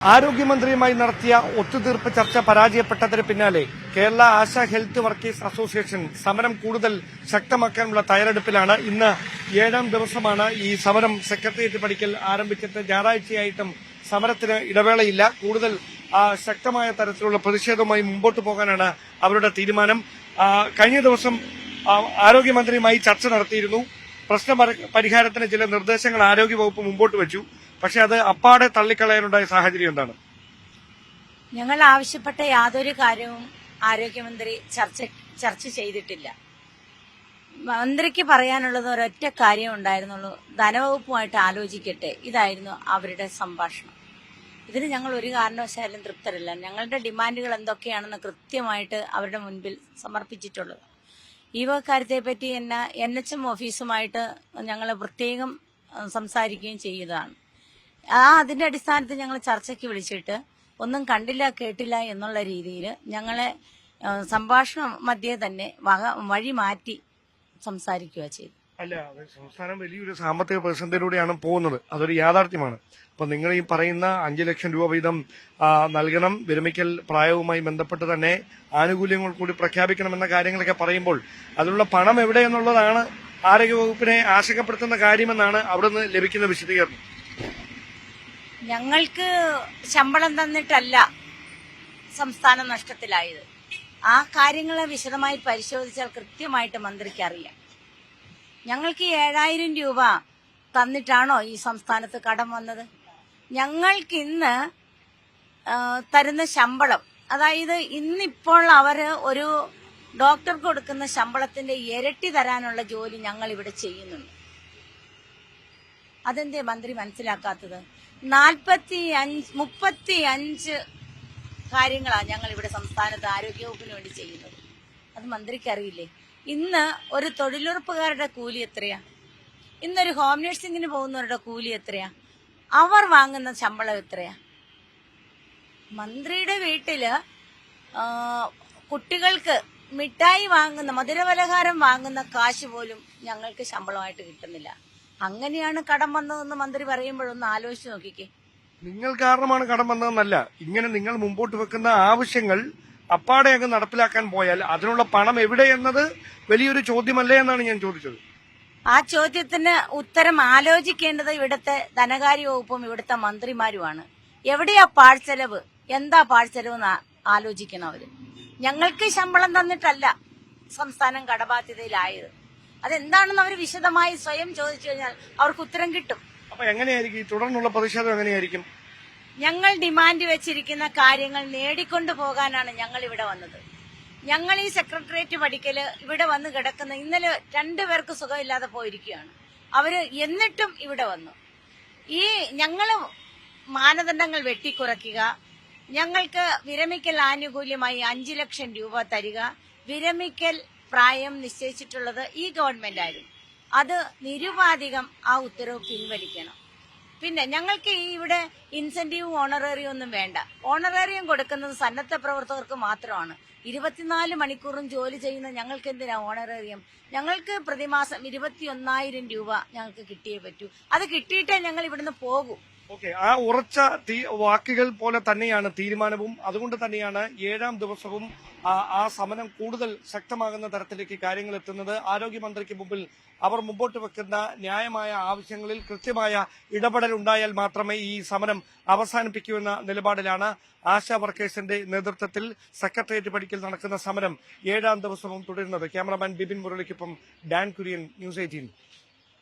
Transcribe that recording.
ആരോഗ്യമന്ത്രിയുമായി നടത്തിയ ഒത്തുതീർപ്പ് ചർച്ച പരാജയപ്പെട്ടതിന് പിന്നാലെ Kerala ASHA health workers association സമരം കൂടുതൽ ശക്തമാക്കാനുള്ള തയ്യാറെടുപ്പിലാണ്. ഇന്ന് 7ാം ദിവസമാണ് ഈ സമരം സെക്രട്ടേറിയറ്റ് പടിക്കൽ ആരംഭിച്ചിട്ട് ഞായറാഴ്ചയായിട്ടും സമരത്തിന് ഇടവേളയില്ല. കൂടുതൽ ശക്തമായ തരത്തിലുള്ള പ്രതിഷേധവുമായി മുമ്പോട്ട് പോകാനാണ് അവരുടെ തീരുമാനം. കഴിഞ്ഞ ദിവസം ആരോഗ്യമന്ത്രിയുമായി ചർച്ച നടത്തിയിരുന്നു. പ്രശ്ന പരിഹാരത്തിന് ചില നിർദ്ദേശങ്ങൾ ആരോഗ്യവകുപ്പ് മുമ്പോട്ട് വെച്ചു. പക്ഷെ അത് അപ്പാടെ തള്ളിക്കളയാനുണ്ടായ സാഹചര്യം എന്താണ്? ഞങ്ങൾ ആവശ്യപ്പെട്ട യാതൊരു കാര്യവും ആരോഗ്യമന്ത്രി ചർച്ച ചെയ്തിട്ടില്ല. മന്ത്രിക്ക് പറയാനുള്ളത് ഒരൊറ്റ കാര്യം ഉണ്ടായിരുന്നുള്ളൂ, ധനവകുപ്പുമായിട്ട് ആലോചിക്കട്ടെ. ഇതായിരുന്നു അവരുടെ സംഭാഷണം. ഇതിന് ഞങ്ങൾ ഒരു കാരണവശാലും തൃപ്തരല്ല. ഞങ്ങളുടെ ഡിമാൻഡുകൾ എന്തൊക്കെയാണെന്ന് കൃത്യമായിട്ട് അവരുടെ മുൻപിൽ സമർപ്പിച്ചിട്ടുള്ളത്. ഈ കാര്യത്തെപ്പറ്റി NHM ഓഫീസുമായിട്ട് ഞങ്ങൾ പ്രത്യേകം സംസാരിക്കുകയും ചെയ്തതാണ്. അതിന്റെ അടിസ്ഥാനത്തിൽ ഞങ്ങൾ ചർച്ചയ്ക്ക് വിളിച്ചിട്ട് ഒന്നും കണ്ടില്ല കേട്ടില്ല എന്നുള്ള രീതിയിൽ ഞങ്ങളെ സംഭാഷണ മധ്യേ തന്നെ വഴി മാറ്റി സംസാരിക്കുക ചെയ്തു. അല്ല, സംസ്ഥാനം വലിയൊരു സാമ്പത്തിക പ്രതിസന്ധിയിലൂടെയാണ് പോകുന്നത്, അതൊരു യാഥാർത്ഥ്യമാണ്. അപ്പൊ നിങ്ങൾ ഈ പറയുന്ന 5 ലക്ഷം രൂപ വീതം നൽകണം, വിരമിക്കൽ പ്രായവുമായി ബന്ധപ്പെട്ട് തന്നെ ആനുകൂല്യങ്ങൾ കൂടി പ്രഖ്യാപിക്കണമെന്ന കാര്യങ്ങളൊക്കെ പറയുമ്പോൾ അതിനുള്ള പണം എവിടെയെന്നുള്ളതാണ് ആരോഗ്യവകുപ്പിനെ ആശങ്കപ്പെടുത്തുന്ന കാര്യമെന്നാണ് അവിടുന്ന് ലഭിക്കുന്ന വിശദീകരണം. ഞങ്ങൾക്ക് ശമ്പളം തന്നിട്ടല്ല സംസ്ഥാനം നഷ്ടത്തിലായത്. ആ കാര്യങ്ങളെ വിശദമായി പരിശോധിച്ചാൽ കൃത്യമായിട്ട് മന്ത്രിക്ക് അറിയാം. ഞങ്ങൾക്ക് 7,000 രൂപ തന്നിട്ടാണോ ഈ സംസ്ഥാനത്ത് കടം വന്നത്? ഞങ്ങൾക്ക് ഇന്ന് തരുന്ന ശമ്പളം, അതായത് ഇന്നിപ്പോൾ അവര് ഒരു ഡോക്ടർക്ക് കൊടുക്കുന്ന ശമ്പളത്തിന്റെ ഇരട്ടി തരാനുള്ള ജോലി ഞങ്ങൾ ഇവിടെ ചെയ്യുന്നുണ്ട്. അതെന്തേ മന്ത്രി മനസ്സിലാക്കാത്തത്? 35 കാര്യങ്ങളാണ് ഞങ്ങൾ ഇവിടെ സംസ്ഥാനത്ത് ആരോഗ്യവകുപ്പിന് വേണ്ടി ചെയ്യുന്നത്. അത് മന്ത്രിക്കറിയില്ലേ? ഇന്ന് ഒരു തൊഴിലുറപ്പുകാരുടെ കൂലി എത്രയാ? ഇന്നൊരു ഹോം നഴ്സിംഗിന് പോകുന്നവരുടെ കൂലി എത്രയാ? അവർ വാങ്ങുന്ന ശമ്പളം എത്രയാ? മന്ത്രിയുടെ വീട്ടില് കുട്ടികൾക്ക് മിഠായി വാങ്ങുന്ന, മധുരപലഹാരം വാങ്ങുന്ന കാശ് പോലും ഞങ്ങൾക്ക് ശമ്പളമായിട്ട് കിട്ടുന്നില്ല. അങ്ങനെയാണ് കടം വന്നതെന്ന് മന്ത്രി പറയുമ്പോഴൊന്ന് ആലോചിച്ച് നോക്കിക്കേ. നിങ്ങൾ കാരണമാണ് കടം വന്നതെന്നല്ല, ഇങ്ങനെ നിങ്ങൾ മുമ്പോട്ട് വെക്കുന്ന ആവശ്യങ്ങൾ അപ്പാടെ അങ്ങ് നടപ്പിലാക്കാൻ പോയാൽ അതിനുള്ള പണം എവിടെയെന്നത് വലിയൊരു ചോദ്യമല്ലേ എന്നാണ് ഞാൻ ചോദിച്ചത്. ആ ചോദ്യത്തിന് ഉത്തരം ആലോചിക്കേണ്ടത് ഇവിടുത്തെ ധനകാര്യ വകുപ്പും ഇവിടുത്തെ മന്ത്രിമാരുമാണ്. എവിടെയാ പാഴ്ചെലവ്, എന്താ പാഴ്ചെലവ് എന്ന് ആലോചിക്കണം അവര്. ഞങ്ങൾക്ക് ശമ്പളം തന്നിട്ടല്ല സംസ്ഥാനം കടബാധ്യതയിലായത്. അതെന്താണെന്ന് അവർ വിശദമായി സ്വയം ചോദിച്ചു കഴിഞ്ഞാൽ അവർക്ക് ഉത്തരം കിട്ടും. അപ്പൊ എങ്ങനെയായിരിക്കും തുടർന്നുള്ള പ്രതിഷേധം? എങ്ങനെയായിരിക്കും? ഞങ്ങൾ ഡിമാൻഡ് വെച്ചിരിക്കുന്ന കാര്യങ്ങൾ നേടിക്കൊണ്ടു പോകാനാണ് ഞങ്ങൾ ഇവിടെ വന്നത്. ഞങ്ങൾ ഈ സെക്രട്ടേറിയറ്റ് പടിക്കല് ഇവിടെ വന്ന് കിടക്കുന്ന, ഇന്നലെ 2 പേർക്ക് സുഖമില്ലാതെ പോയിരിക്കുകയാണ്. അവര് എന്നിട്ടും ഇവിടെ വന്നു. ഈ ഞങ്ങള് മാനദണ്ഡങ്ങൾ വെട്ടിക്കുറയ്ക്കുക, ഞങ്ങൾക്ക് വിരമിക്കൽ ആനുകൂല്യമായി 5 ലക്ഷം രൂപ തരിക, വിരമിക്കൽ പ്രായം നിശ്ചയിച്ചിട്ടുള്ളത് ഈ ഗവൺമെന്റ് ആയിരുന്നു. അത് നിരുപാധികം ആ ഉത്തരവ് പിൻവലിക്കണം. പിന്നെ ഞങ്ങൾക്ക് ഇവിടെ ഇൻസെന്റീവ് ഓണറേറിയം ഒന്നും വേണ്ട. ഓണറേറിയം കൊടുക്കുന്നത് സന്നദ്ധ പ്രവർത്തകർക്ക് മാത്രമാണ്. 24 മണിക്കൂറും ജോലി ചെയ്യുന്ന ഞങ്ങൾക്ക് എന്തിനാ ഓണറേറിയം? ഞങ്ങൾക്ക് പ്രതിമാസം 21,000 രൂപ ഞങ്ങൾക്ക് കിട്ടിയേ പറ്റൂ. അത് കിട്ടിയിട്ടേ ഞങ്ങൾ ഇവിടുന്ന് പോകൂ. ഓക്കെ, ആ ഉറച്ച വാക്കുകൾ പോലെ തന്നെയാണ് തീരുമാനവും. അതുകൊണ്ട് തന്നെയാണ് 7ാം ദിവസവും ആ സമരം കൂടുതൽ ശക്തമാകുന്ന തരത്തിലേക്ക് കാര്യങ്ങൾ എത്തുന്നത്. ആരോഗ്യമന്ത്രിക്ക് മുമ്പിൽ അവർ മുമ്പോട്ട് വെക്കുന്ന ന്യായമായ ആവശ്യങ്ങളിൽ കൃത്യമായ ഇടപെടൽ ഉണ്ടായാൽ മാത്രമേ ഈ സമരം അവസാനിപ്പിക്കൂ എന്ന നിലപാടിലാണ് ആശാ വർക്കേഴ്സിന്റെ നേതൃത്വത്തിൽ സെക്രട്ടേറിയറ്റ് പടിക്കൽ നടക്കുന്ന സമരം 7ാം ദിവസവും തുടരുന്നത്. ക്യാമറാമാൻ ബിപിൻ മുരളിക്കൊപ്പം ഡാൻ കുര്യൻ, News 18.